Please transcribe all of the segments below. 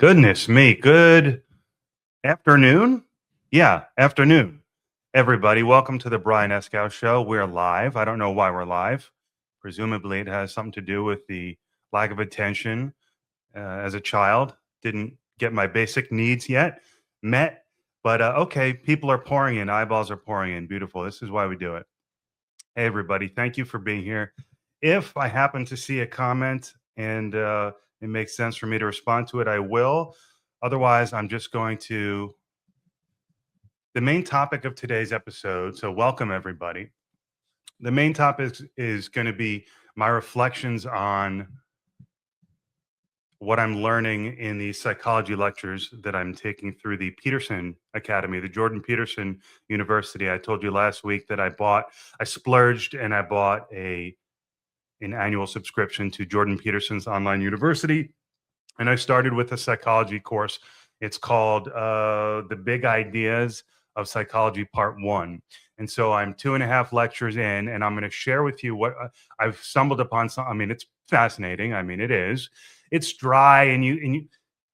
Goodness me. Good afternoon. Yeah, afternoon. Everybody, welcome to the Brian Escow Show. We're live. I don't know why we're live. Presumably, it has something to do with the lack of attention as a child. Didn't get my basic needs yet met. But okay, people are pouring in. Eyeballs are pouring in. Beautiful. This is why we do it. Hey, everybody. Thank you for being here. If I happen to see a comment and it makes sense for me to respond to it, I will. Otherwise, I'm just going to the main topic of today's episode. So, welcome everybody. The main topic is going to be my reflections on what I'm learning in the psychology lectures that I'm taking through the Peterson Academy, the Jordan Peterson University. I told you last week that I splurged and I bought an annual subscription to Jordan Peterson's online university. And I started with a psychology course. It's called The Big Ideas of Psychology Part 1. And so I'm 2.5 lectures in, and I'm going to share with you what I've stumbled upon. I mean, it's fascinating. I mean, it is. It's dry,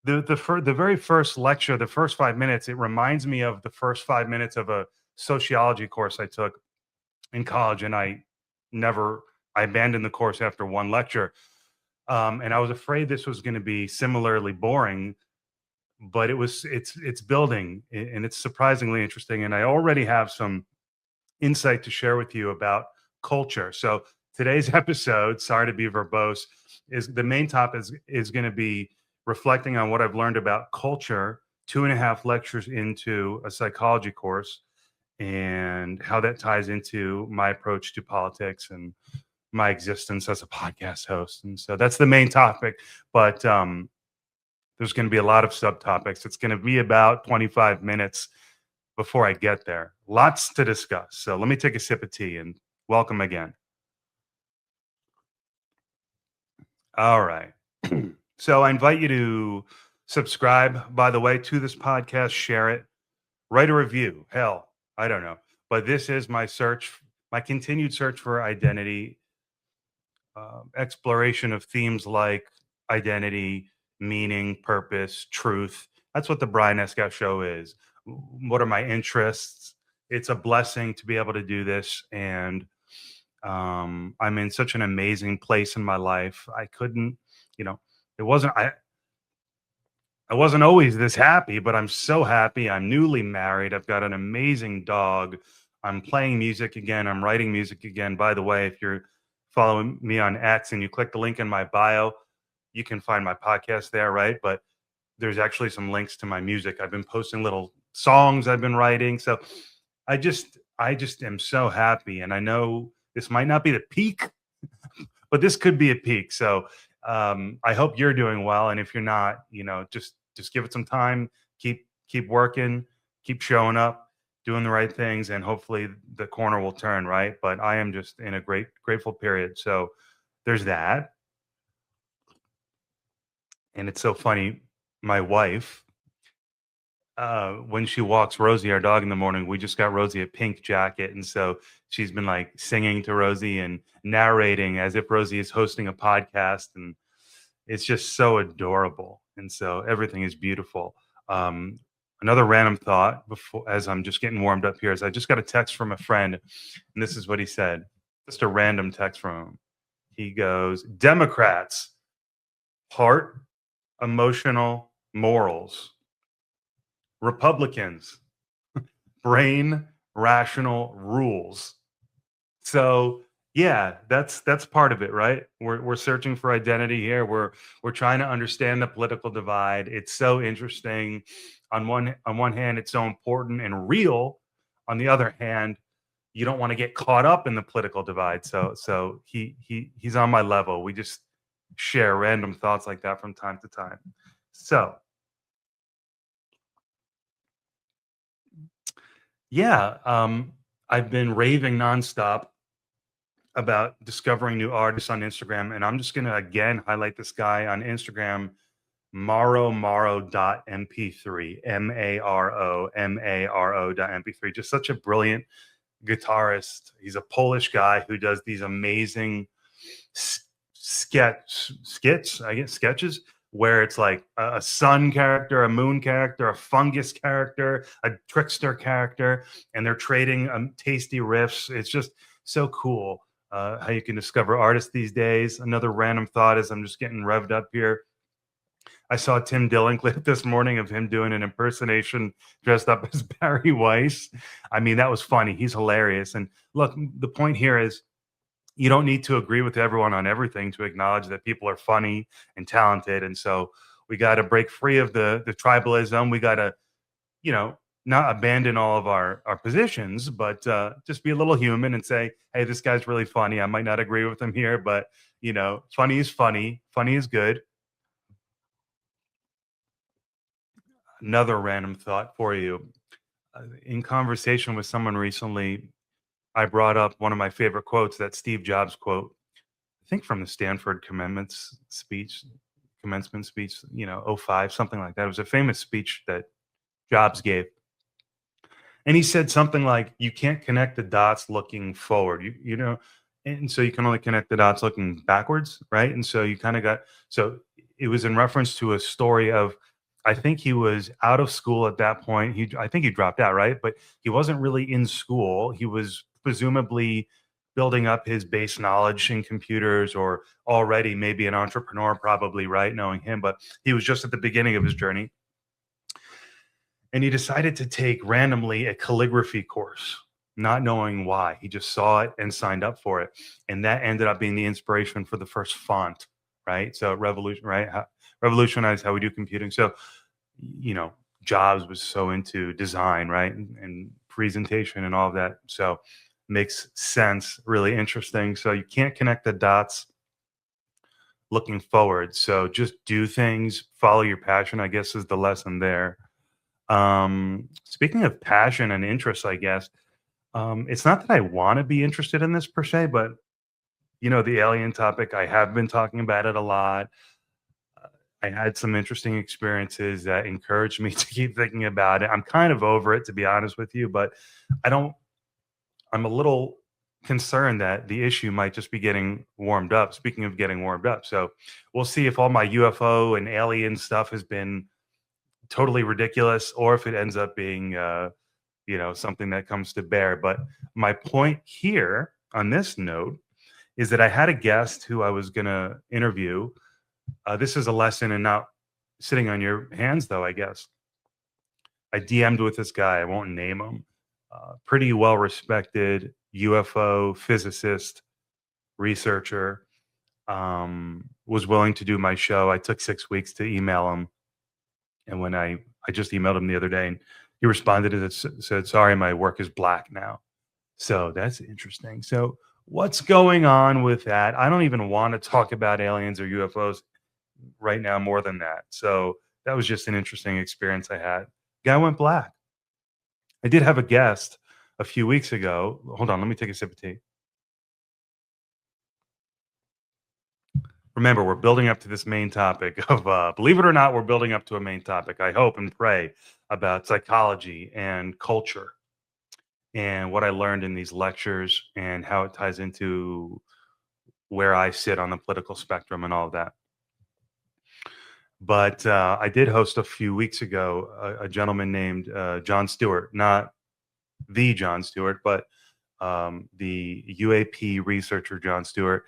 the very first lecture, the first 5 minutes, it reminds me of the first 5 minutes of a sociology course I took in college, and I abandoned the course after one lecture. And I was afraid this was going to be similarly boring, but it's building and it's surprisingly interesting. And I already have some insight to share with you about culture. So today's episode, sorry to be verbose, is the main topic is going to be reflecting on what I've learned about culture, 2.5 lectures into a psychology course, and how that ties into my approach to politics and my existence as a podcast host. And so that's the main topic, but there's going to be a lot of subtopics. It's going to be about 25 minutes before I get there. Lots to discuss. So let me take a sip of tea and welcome again. All right. So I invite you to subscribe, by the way, to this podcast, share it, write a review. Hell, I don't know. But this is my continued search for identity, exploration of themes like identity, meaning, purpose, truth. That's what the Brian Escow Show is. What are my interests? It's a blessing to be able to do this. And I'm in such an amazing place in my life. I couldn't, it wasn't, I wasn't always this happy, but I'm so happy. I'm newly married. I've got an amazing dog. I'm playing music again. I'm writing music again. By the way, if you're following me on X and you click the link in my bio, you can find my podcast there, right? But there's actually some links to my music. I've been posting little songs I've been writing. So I just am so happy. And I know this might not be the peak, but this could be a peak. So I hope you're doing well. And if you're not, just give it some time, keep working, keep showing up, doing the right things, and hopefully the corner will turn, right? But I am just in a grateful period. So there's that. And it's so funny. My wife, when she walks Rosie, our dog, in the morning, we just got Rosie a pink jacket. And so she's been like singing to Rosie and narrating as if Rosie is hosting a podcast. And it's just so adorable. And so everything is beautiful. Another random thought before, as I'm just getting warmed up here, is I just got a text from a friend. And this is what he said. Just a random text from him. He goes, Democrats, heart, emotional, morals. Republicans, brain, rational, rules. So yeah, that's part of it, right? We're searching for identity here. We're trying to understand the political divide. It's so interesting. On one hand, it's so important and real. On the other hand, you don't want to get caught up in the political divide. So he's on my level. We just share random thoughts like that from time to time. So yeah, I've been raving nonstop about discovering new artists on Instagram, and I'm just going to again highlight this guy on Instagram, maro.mp3, maro.mp3. Just such a brilliant guitarist. He's a Polish guy who does these amazing sketches, where it's like a sun character, a moon character, a fungus character, a trickster character, and they're trading tasty riffs. It's just so cool how you can discover artists these days. Another random thought as I'm just getting revved up here. I saw Tim Dillon clip this morning of him doing an impersonation dressed up as Barry Weiss. I mean, that was funny. He's hilarious. And look, the point here is you don't need to agree with everyone on everything to acknowledge that people are funny and talented. And so we got to break free of the tribalism. We got to, you know, not abandon all of our positions, but just be a little human and say, hey, this guy's really funny. I might not agree with him here, but funny is funny. Funny is good. Another random thought for you. In conversation with someone recently, I brought up one of my favorite quotes, that Steve Jobs quote, I think from the Stanford commencement speech, '05, something like that. It was a famous speech that Jobs gave. And he said something like, you can't connect the dots looking forward. And so you can only connect the dots looking backwards, right? And so you kind of got so it was in reference to a story of I think he was out of school at that point. I think he dropped out, right? But he wasn't really in school. He was presumably building up his base knowledge in computers or already maybe an entrepreneur, probably, right? Knowing him, but he was just at the beginning of his journey and he decided to take randomly a calligraphy course, not knowing why. He just saw it and signed up for it, and that ended up being the inspiration for the first font, right? So revolutionized how we do computing. So, Jobs was so into design, right, and presentation and all of that. So makes sense. Really interesting. So you can't connect the dots looking forward. So just do things, follow your passion, I guess is the lesson there. Speaking of passion and interest, I guess, it's not that I want to be interested in this per se, but the alien topic, I have been talking about it a lot. I had some interesting experiences that encouraged me to keep thinking about it. I'm kind of over it, to be honest with you, but I don't, I'm a little concerned that the issue might just be getting warmed up. Speaking of getting warmed up. So we'll see if all my UFO and alien stuff has been totally ridiculous or if it ends up being something that comes to bear. But my point here on this note is that I had a guest who I was going to interview. This is a lesson in not sitting on your hands, though, I guess. I DM'd with this guy. I won't name him. Pretty well respected UFO physicist, researcher, was willing to do my show. I took 6 weeks to email him. And when I just emailed him the other day and he responded and said, sorry, my work is black now. So that's interesting. So what's going on with that? I don't even want to talk about aliens or UFOs right now more than that. So that was just an interesting experience I had. Guy went black. I did have a guest a few weeks ago. Hold on, let me take a sip of tea. Remember, we're building up to this main topic of, believe it or not, we're building up to a main topic. I hope and pray about psychology and culture and what I learned in these lectures and how it ties into where I sit on the political spectrum and all of that. But I did host a few weeks ago a gentleman named John Stewart, not the John Stewart, but the UAP researcher John Stewart.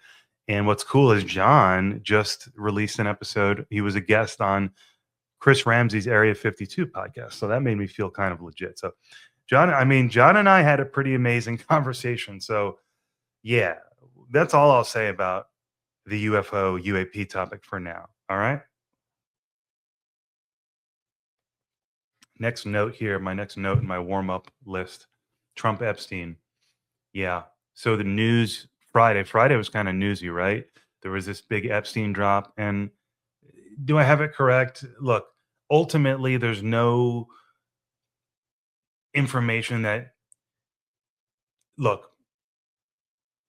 And what's cool is John just released an episode. He was a guest on Chris Ramsey's Area 52 podcast. So that made me feel kind of legit. So John and I had a pretty amazing conversation. So yeah, that's all I'll say about the UFO UAP topic for now. All right. Next note here, my next note in my warm-up list, Trump Epstein. Yeah. So the news Friday was kind of newsy, right? There was this big Epstein drop. And do I have it correct? Look, ultimately, there's no information look,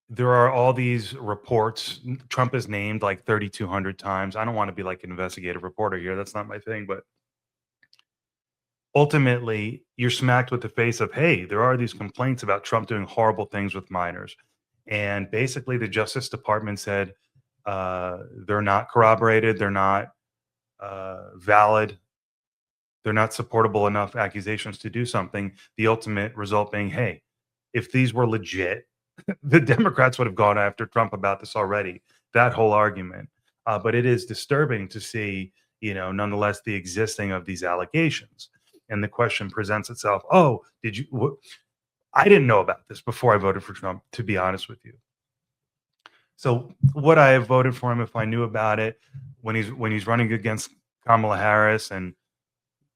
there are all these reports. Trump is named like 3,200 times. I don't want to be like an investigative reporter here. That's not my thing. But ultimately, you're smacked with the face of, hey, there are these complaints about Trump doing horrible things with minors. And basically, the Justice Department said they're not corroborated. They're not valid, they're not supportable enough accusations to do something. The ultimate result being, hey, if these were legit, the Democrats would have gone after Trump about this already. That whole argument. But it is disturbing to see, nonetheless, the existing of these allegations. And the question presents itself: oh, did you? I didn't know about this before I voted for Trump, to be honest with you. So would I have voted for him if I knew about it when he's running against Kamala Harris, and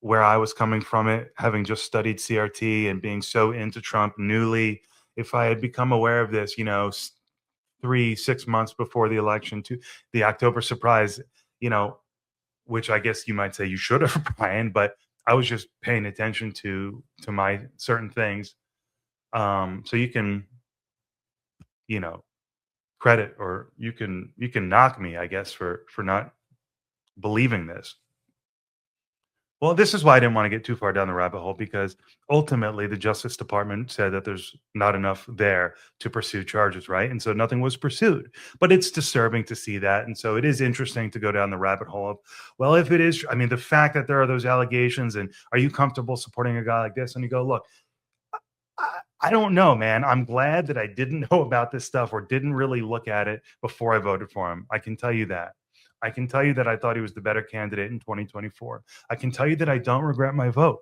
where I was coming from it, having just studied CRT and being so into Trump newly, if I had become aware of this, 6 months before the election, to the October surprise, you know, which I guess you might say you should have, Brian, but I was just paying attention to my certain things. So you can, you know, credit, or you can knock me, I guess, for not believing this. Well, this is why I didn't want to get too far down the rabbit hole, because ultimately the Justice Department said that there's not enough there to pursue charges, right? And so nothing was pursued. But it's disturbing to see that. And so it is interesting to go down the rabbit hole of, well, if it is, I mean, the fact that there are those allegations, and are you comfortable supporting a guy like this? And you go, look, I don't know, man. I'm glad that I didn't know about this stuff, or didn't really look at it before I voted for him. I can tell you that. I can tell you that I thought he was the better candidate in 2024. I can tell you that I don't regret my vote.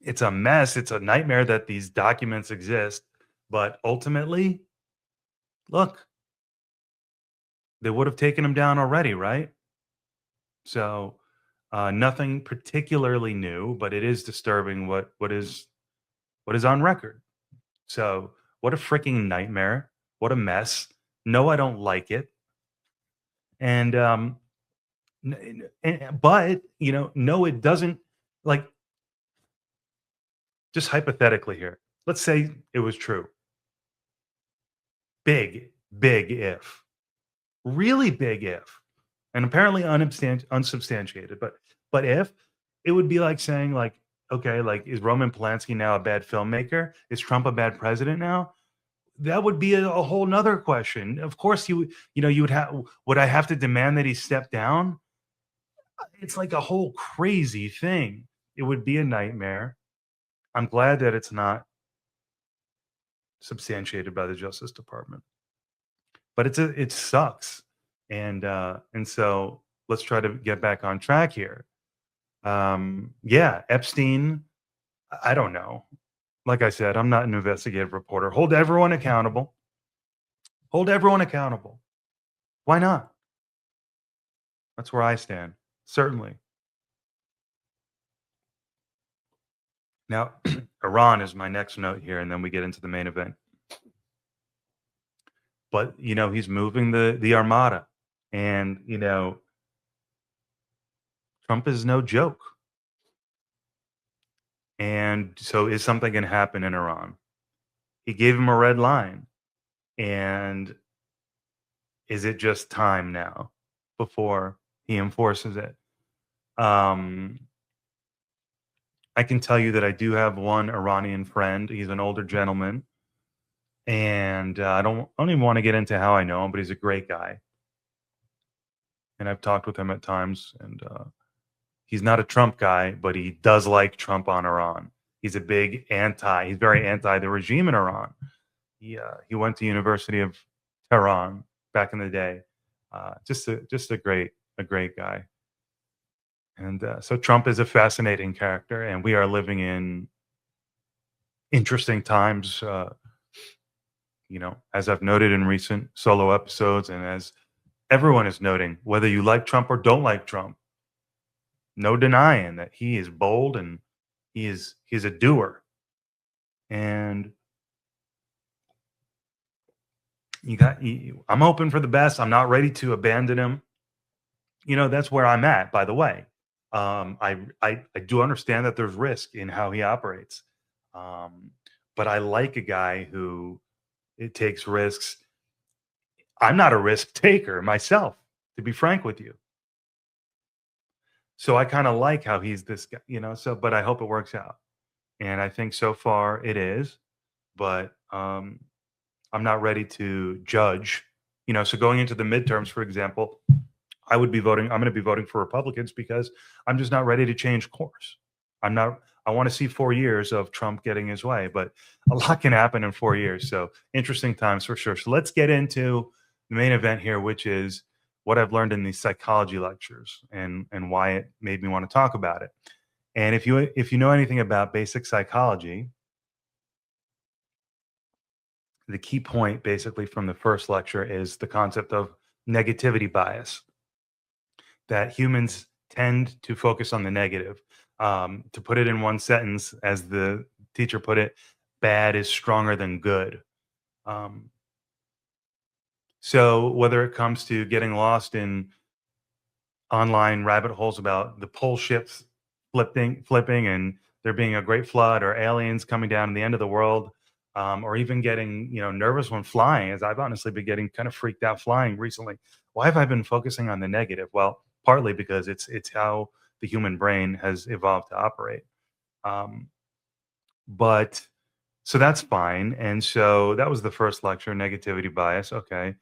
It's a mess. It's a nightmare that these documents exist. But ultimately, look, they would have taken him down already, right? So nothing particularly new, but it is disturbing what is on record. So what a freaking nightmare. What a mess. No, I don't like it. And but no, it doesn't. Like, just hypothetically here, let's say it was true. Big, big if. Really big if. And apparently unsubstantiated, but if, it would be like saying, like, okay, like, is Roman Polanski now a bad filmmaker? Is Trump a bad president now? That would be a whole nother question. Of course, you would I have to demand that he step down? It's like a whole crazy thing. It would be a nightmare. I'm glad that it's not substantiated by the Justice Department, but it sucks. And so let's try to get back on track here. Yeah, Epstein, I don't know. Like I said, I'm not an investigative reporter. Hold everyone accountable. Hold everyone accountable. Why not? That's where I stand. Certainly. Now, Iran is my next note here, and then we get into the main event. But he's moving the armada, and Trump is no joke. And so, is something going to happen in Iran? He gave him a red line, and is it just time now before he enforces it? Um, I can tell you that I do have one Iranian friend. He's an older gentleman, and I don't even want to get into how I know him, but he's a great guy, and I've talked with him at times. And he's not a Trump guy, but he does like Trump on Iran. He's a big anti. He's very anti the regime in Iran. He went to University of Tehran back in the day. Just a great guy. And so Trump is a fascinating character, and we are living in interesting times. As I've noted in recent solo episodes, and as everyone is noting, whether you like Trump or don't like Trump, no denying that he is bold, and he's a doer. And I'm hoping for the best. I'm not ready to abandon him. That's where I'm at, by the way. I do understand that there's risk in how he operates. But I like a guy who it takes risks. I'm not a risk taker myself, to be frank with you. So I kind of like how he's this guy, but I hope it works out. And I think so far it is, but I'm not ready to judge, So going into the midterms, for example, I'm going to be voting for Republicans because I'm just not ready to change course. I'm not, I want to see 4 years of Trump getting his way, but a lot can happen in 4 years. So interesting times for sure. So let's get into the main event here, which is what I've learned in these psychology lectures and why it made me want to talk about it. And if you know anything about basic psychology, the key point basically from the first lecture is the concept of negativity bias, that humans tend to focus on the negative. To put it in one sentence, as the teacher put it, bad is stronger than good. Um, so whether it comes to getting lost in online rabbit holes about the pole ships flipping and there being a great flood or aliens coming down in the end of the world, or even getting nervous when flying, as I've honestly been getting kind of freaked out flying recently. Why have I been focusing on the negative? Well, partly because it's how the human brain has evolved to operate. um, but so that's fine. And so that was the first lecture, negativity bias. Okay.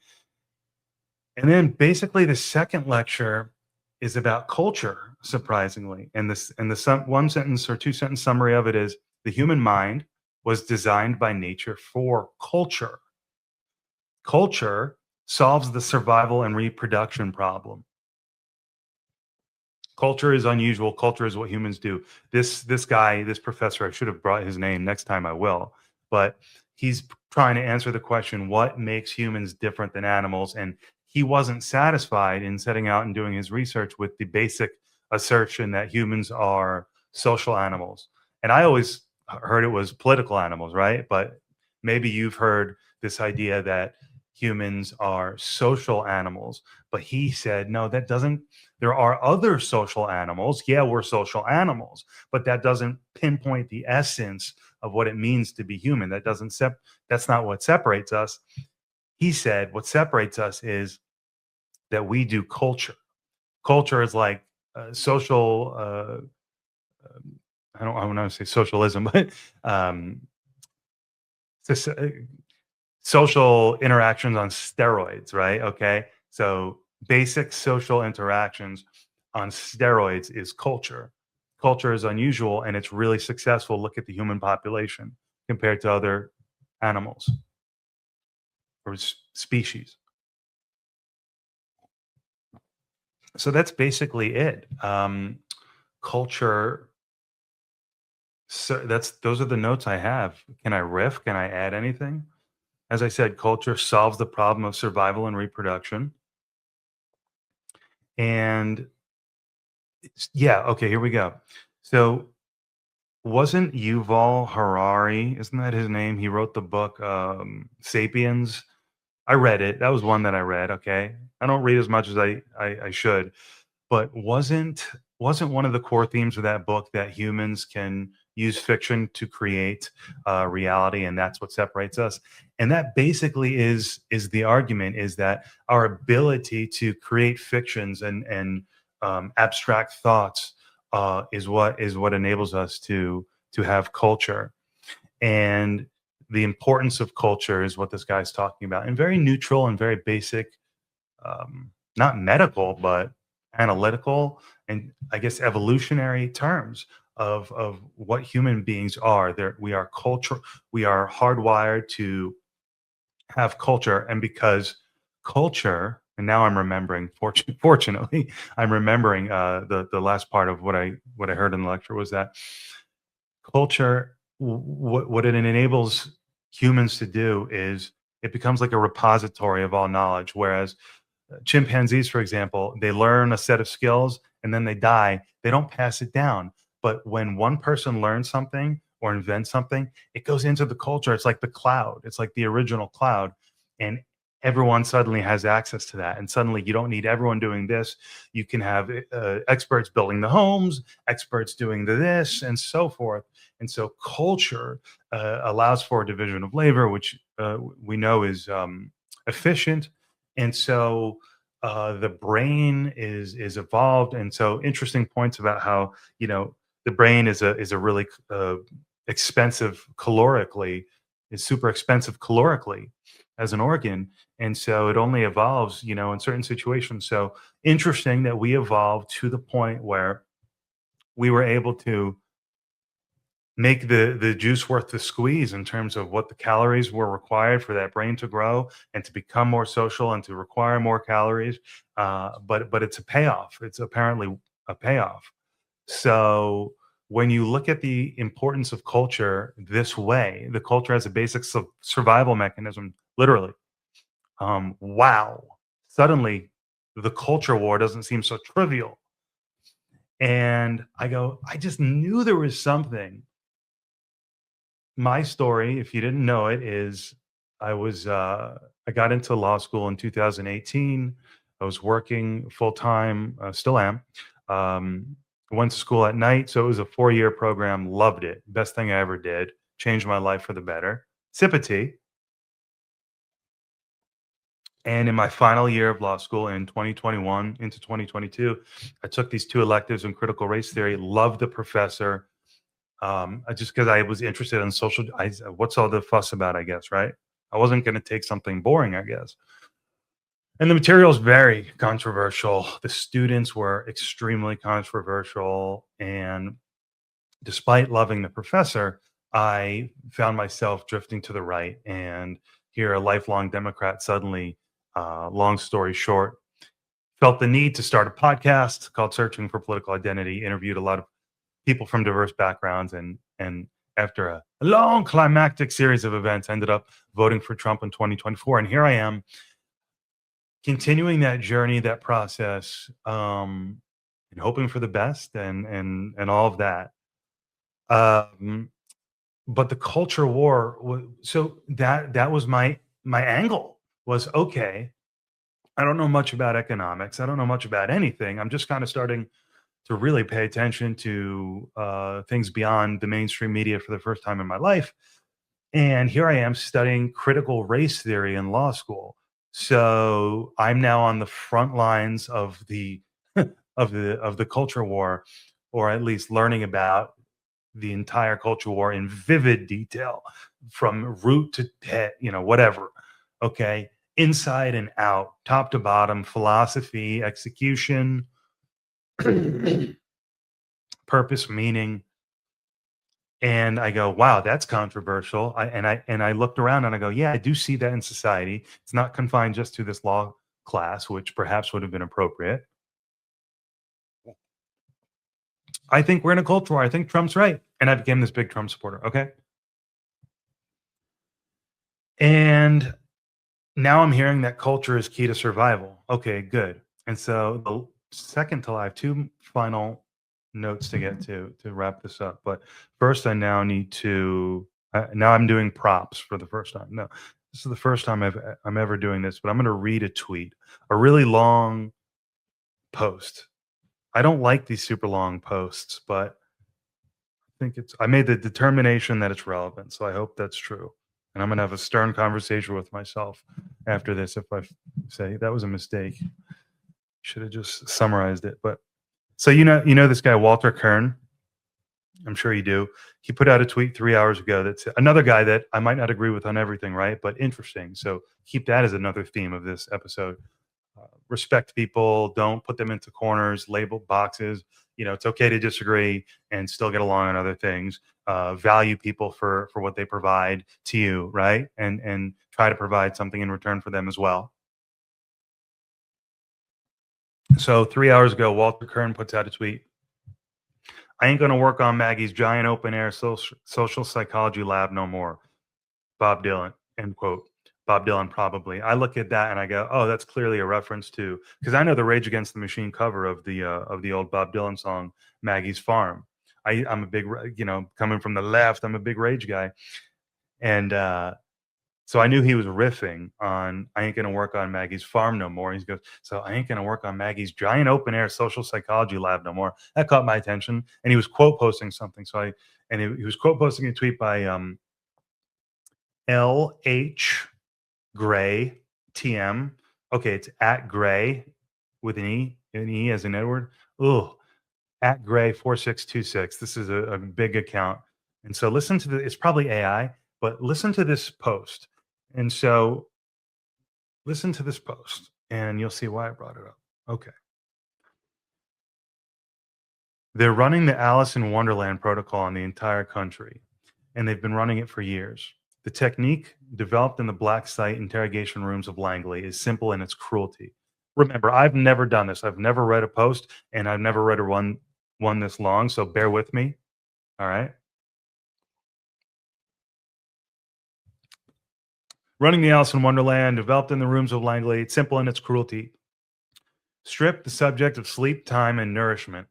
And then basically the second lecture is about culture, surprisingly. And the one sentence or two sentence summary of it is: the human mind was designed by nature for culture. Culture solves the survival and reproduction problem. Culture is unusual. Culture is what humans do. This guy, this professor, I should have brought his name. Next time I will. But he's trying to answer the question, what makes humans different than animals? And he wasn't satisfied in setting out and doing his research with the basic assertion that humans are social animals. And I always heard it was political animals, right? But maybe you've heard this idea that humans are social animals. But he said, no, that doesn't there are other social animals. Yeah, we're social animals, but that doesn't pinpoint the essence of what it means to be human. That's not what separates us. He said what separates us is that we do culture. Culture is like social I don't want to say socialism, but um soc- social interactions on steroids, right? Okay. So basic social interactions on steroids is culture. Culture is unusual and it's really successful. Look at the human population compared to other animals or species. So that's basically it. Culture. So those are the notes I have. Can I riff? Can I add anything? As I said, culture solves the problem of survival and reproduction. And yeah, okay, here we go. So wasn't Yuval Harari, isn't that his name? He wrote the book Sapiens. I read it. That was one that I read. Okay. I don't read as much as I should, but wasn't one of the core themes of that book that humans can use fiction to create reality, and that's what separates us? And that basically is the argument, is that our ability to create fictions and abstract thoughts is what enables us to have culture. And the importance of culture is what this guy's talking about in very neutral and very basic, not medical, but analytical and I guess evolutionary terms of what human beings are. There, we are culture. We are hardwired to have culture, and because culture. And now I'm remembering. Fortunately, I'm remembering the last part of what I heard in the lecture was that culture. What it enables humans to do is it becomes like a repository of all knowledge, whereas chimpanzees, for example, they learn a set of skills and then they die. They don't pass it down. But when one person learns something or invents something, it goes into the culture. It's like the cloud, it's like the original cloud. And everyone suddenly has access to that. And suddenly you don't need everyone doing this. You can have experts building the homes, experts doing this, and so forth. And so culture allows for a division of labor, which we know is efficient. And so the brain is evolved. And so interesting points about how the brain is a really expensive calorically, is super expensive calorically. as an organ. And so it only evolves, in certain situations. So interesting that we evolved to the point where we were able to make the juice worth the squeeze in terms of what the calories were required for that brain to grow and to become more social and to require more calories. But it's a payoff. It's apparently a payoff. So when you look at the importance of culture this way, the culture as a basic survival mechanism, literally. Wow! Suddenly, the culture war doesn't seem so trivial. And I go, I just knew there was something. My story, if you didn't know it, is I got into law school in 2018. I was working full time, still am. Um, Went to school at night, so it was a 4-year program. Loved it, best thing I ever did. Changed my life for the better. Sip of tea. And in my final year of law school in 2021 into 2022, I took these two electives in critical race theory. Loved the professor. Just because I was interested in social, what's all the fuss about? I guess, right? I wasn't going to take something boring, I guess. And the material is very controversial. The students were extremely controversial, and despite loving the professor, I found myself drifting to the right. And here, a lifelong Democrat, suddenly, long story short, felt the need to start a podcast called Searching for Political Identity. Interviewed a lot of people from diverse backgrounds, and after a long climactic series of events, ended up voting for Trump in 2024. And here I am, continuing that journey, that process, and hoping for the best, and all of that. Um, but the culture war so that was my angle. Was okay, I don't know much about economics, I don't know much about anything, I'm just kind of starting to really pay attention to things beyond the mainstream media for the first time in my life. And here I am studying critical race theory in law school. So I'm now on the front lines of the of the culture war, or at least learning about the entire culture war in vivid detail, from root to head, whatever. Okay. Inside and out, top to bottom, philosophy, execution, purpose, meaning. And I go, wow, that's controversial. I looked around and I go, yeah, I do see that in society. It's not confined just to this law class, which perhaps would have been appropriate. I think we're in a culture war. I think Trump's right. And I became this big Trump supporter. Okay. And now I'm hearing that culture is key to survival. Okay, good. And so the second to, I have two final notes to get to wrap this up. But first, I now need to. Now I'm doing props for the first time. No, this is the first time I'm ever doing this. But I'm going to read a tweet, a really long post. I don't like these super long posts, but I made the determination that it's relevant. So I hope that's true. And I'm going to have a stern conversation with myself after this if I say that was a mistake. Should have just summarized it. But so you know this guy Walter Kern. I'm sure you do. He put out a tweet 3 hours ago that's another guy that I might not agree with on everything, right? But interesting. So keep that as another theme of this episode. Respect people, don't put them into corners, label boxes. It's okay to disagree and still get along on other things. Value people for what they provide to you, right? And try to provide something in return for them as well. So 3 hours ago, Walter Kern puts out a tweet. I ain't going to work on Maggie's giant open air social psychology lab no more. Bob Dylan, end quote. Bob Dylan, probably. I look at that and I go, oh, that's clearly a reference to, because I know the Rage Against the Machine cover of the old Bob Dylan song Maggie's Farm. I'm a big, coming from the left, I'm a big Rage guy, and so I knew he was riffing on I ain't gonna work on Maggie's farm no more. He goes, so I ain't gonna work on Maggie's giant open air social psychology lab no more. That caught my attention, and he was quote posting something. He was quote posting a tweet by LH Gray TM. Okay, it's at Gray with an E as in Edward. Ugh, at Gray 4626. This is a big account, and so listen to it's probably AI, but listen to this post. And so Listen to this post, and you'll see why I brought it up. Okay. They're running the Alice in Wonderland protocol on the entire country, and they've been running it for years. The technique developed in the black site interrogation rooms of Langley is simple in its cruelty. Remember, I've never done this. I've never read a post, and I've never read one this long. So bear with me. All right. Running the Alice in Wonderland, developed in the rooms of Langley, it's simple in its cruelty. Strip the subject of sleep, time, and nourishment.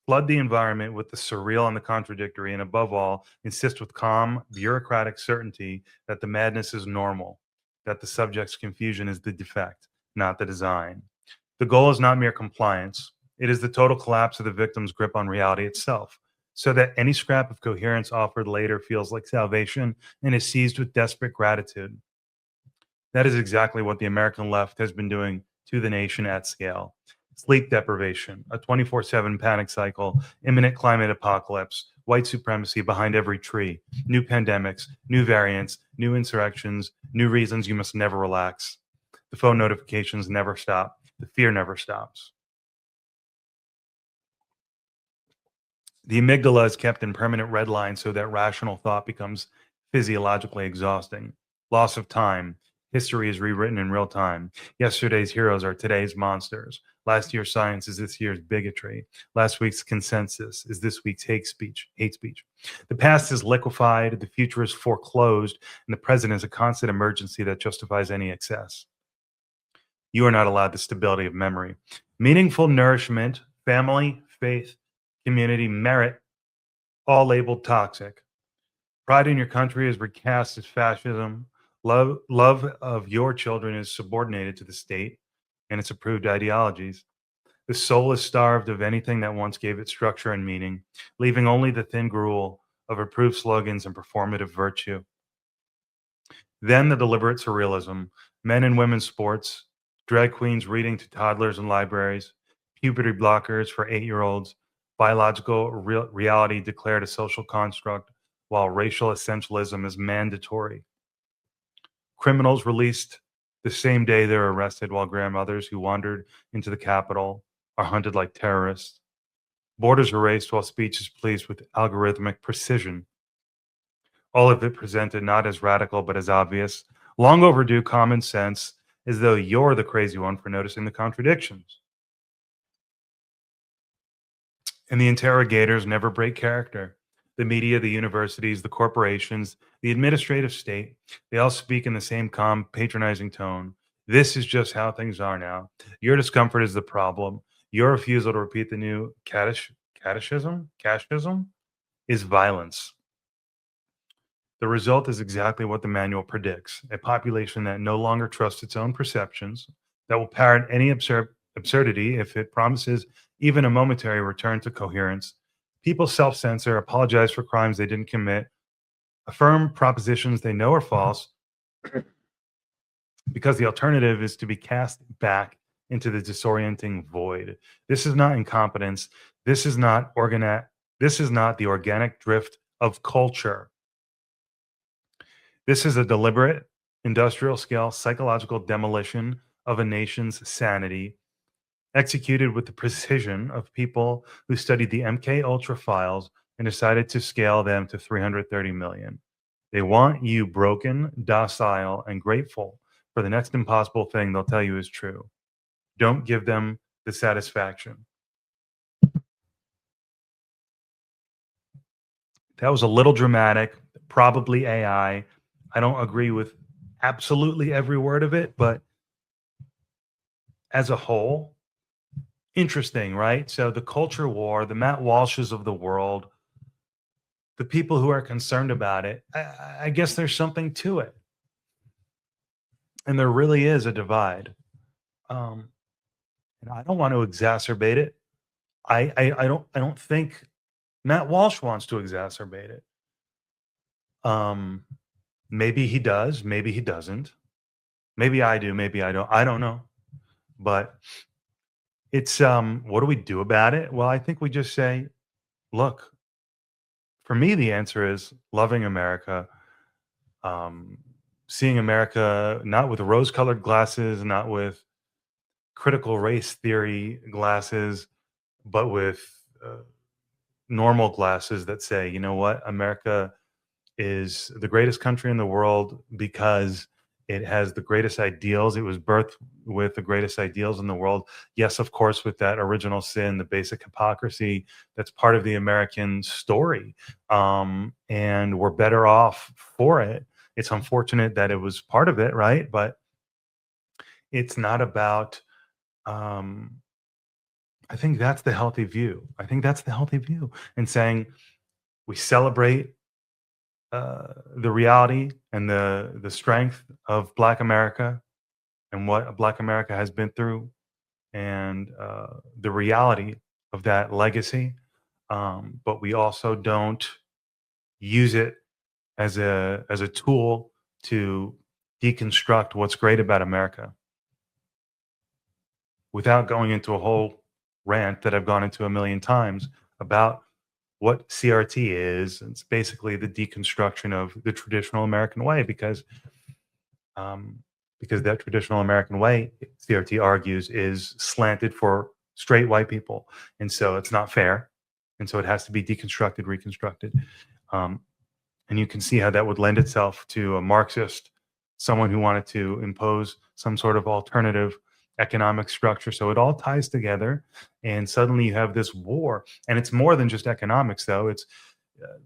Flood the environment with the surreal and the contradictory, and above all, insist with calm, bureaucratic certainty that the madness is normal, that the subject's confusion is the defect, not the design. The goal is not mere compliance, it is the total collapse of the victim's grip on reality itself, so that any scrap of coherence offered later feels like salvation and is seized with desperate gratitude. That is exactly what the American left has been doing to the nation at scale. Sleep deprivation, a 24/7 panic cycle, imminent climate apocalypse, white supremacy behind every tree, new pandemics, new variants, new insurrections, new reasons you must never relax. The phone notifications never stop. The fear never stops. The amygdala is kept in permanent red line so that rational thought becomes physiologically exhausting. Loss of time. History is rewritten in real time. Yesterday's heroes are today's monsters. Last year's science is this year's bigotry. Last week's consensus is this week's hate speech. Hate speech. The past is liquefied, the future is foreclosed, and the present is a constant emergency that justifies any excess. You are not allowed the stability of memory. Meaningful nourishment, family, faith, community, merit, all labeled toxic. Pride in your country is recast as fascism. Love of your children is subordinated to the state and its approved ideologies. The soul is starved of anything that once gave it structure and meaning, leaving only the thin gruel of approved slogans and performative virtue. Then the deliberate surrealism, men and women's sports, drag queens reading to toddlers in libraries, puberty blockers for 8-year-olds, biological reality declared a social construct, while racial essentialism is mandatory. Criminals released the same day they're arrested, while grandmothers who wandered into the Capitol are hunted like terrorists. Borders erased while speech is policed with algorithmic precision. All of it presented not as radical, but as obvious. Long overdue common sense, as though you're the crazy one for noticing the contradictions. And the interrogators never break character. The media, the universities, the corporations, the administrative state, they all speak in the same calm, patronizing tone. This is just how things are now. Your discomfort is the problem. Your refusal to repeat the new catechism is violence. The result is exactly what the manual predicts: a population that no longer trusts its own perceptions, that will parrot any absurdity if it promises even a momentary return to coherence. People self censor, apologize for crimes they didn't commit, affirm propositions they know are false, because the alternative is to be cast back into the disorienting void. This is not incompetence. This is not This is not the organic drift of culture. This is a deliberate, industrial scale psychological demolition of a nation's sanity, executed with the precision of people who studied the MK Ultra files and decided to scale them to 330 million. They want you broken, docile, and grateful for the next impossible thing they'll tell you is true. Don't give them the satisfaction. That was a little dramatic, probably AI. I don't agree with absolutely every word of it, but as a whole, interesting, right? So the culture war, the Matt Walshes of the world, the people who are concerned about it, I guess there's something to it. And there really is a divide. Um, and I don't want to exacerbate it. I don't think Matt Walsh wants to exacerbate it. Um, maybe he does, maybe he doesn't. Maybe I do, maybe I don't. I don't know. But it's what do we do about it? Well, I think we just say, look, for me the answer is loving America, um seeing America not with rose-colored glasses, not with critical race theory glasses, but with uh, normal glasses that say, you know what, America is the greatest country in the world because it has the greatest ideals. It was birthed with the greatest ideals in the world. Yes, of course, with that original sin, the basic hypocrisy that's part of the American story. And we're better off for it. It's unfortunate that it was part of it, right? But it's not about, um, I think that's the healthy view. I think that's the healthy view. And saying we celebrate the reality and the strength of Black America and what Black America has been through, and the reality of that legacy. But we also don't use it as a tool to deconstruct what's great about America without going into a whole rant that I've gone into a million times about what CRT is. It's basically the deconstruction of the traditional American way, um, because that traditional American way, CRT argues, is slanted for straight white people, and so it's not fair, and so it has to be deconstructed, reconstructed. Um, and you can see how that would lend itself to a Marxist, someone who wanted to impose some sort of alternative economic structure. So it all ties together, and suddenly you have this war. And it's more than just economics, though. It's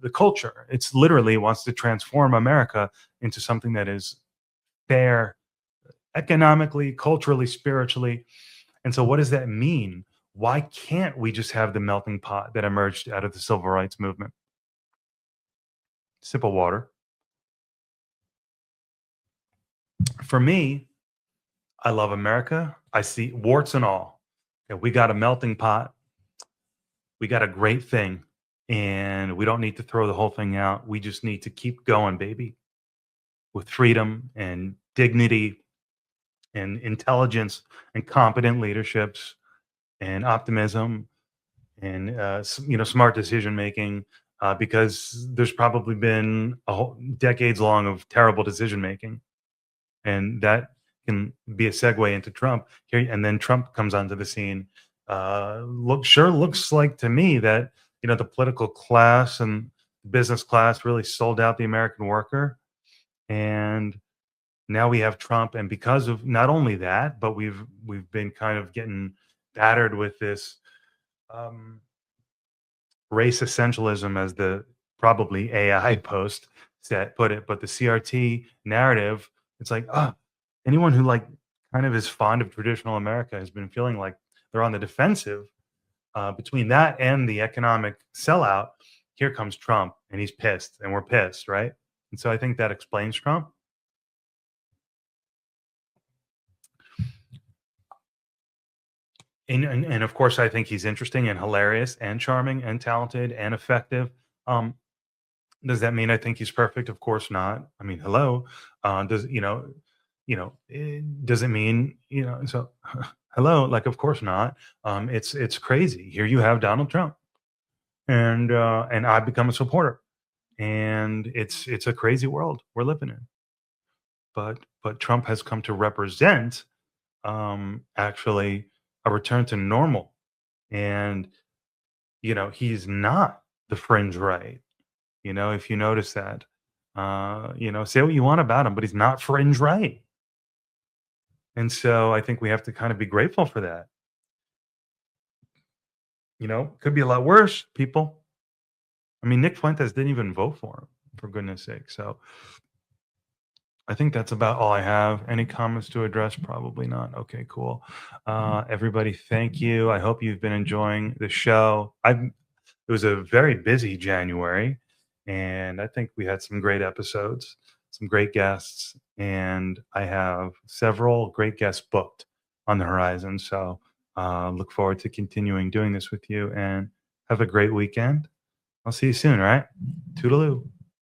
the culture. It's literally wants to transform America into something that is fair economically, culturally, spiritually. And so, what does that mean? Why can't we just have the melting pot that emerged out of the civil rights movement? Sip of water. For me, I love America. I see warts and all. And we got a melting pot. We got a great thing. And we don't need to throw the whole thing out. We just need to keep going, baby, with freedom and dignity and intelligence and competent leaderships and optimism and smart decision making, because there's probably been a whole decades long of terrible decision making, and that can be a segue into Trump here. And then Trump comes onto the scene. Looks like to me that the political class and business class really sold out the American worker, and now we have Trump. And because of not only that, but we've been kind of getting battered with this. Um, Race essentialism, as the probably AI post said put it, but the CRT narrative, it's like, anyone who like kind of is fond of traditional America has been feeling like they're on the defensive between that and the economic sellout. Here comes Trump, and he's pissed, and we're pissed, right? And so I think that explains Trump. And of course, I think he's interesting and hilarious and charming and talented and effective. Um, Does that mean I think he's perfect? Of course not. I mean, hello. Does it mean, so hello, like of course not. It's crazy. Here you have Donald Trump, and I've become a supporter. And it's a crazy world we're living in. But Trump has come to represent, actually, a return to normal. And he's not the fringe right. If you notice that, say what you want about him, but he's not fringe right. And so I think we have to kind of be grateful for that. Could be a lot worse, people. I mean, Nick Fuentes didn't even vote for him, for goodness sake. So I think that's about all I have. Any comments to address? Probably not. Okay, cool. Everybody, thank you. I hope you've been enjoying the show. It was a very busy January, and I think we had some great episodes, some great guests, and I have several great guests booked on the horizon. So look forward to continuing doing this with you, and have a great weekend. I'll see you soon, all right? Toodaloo.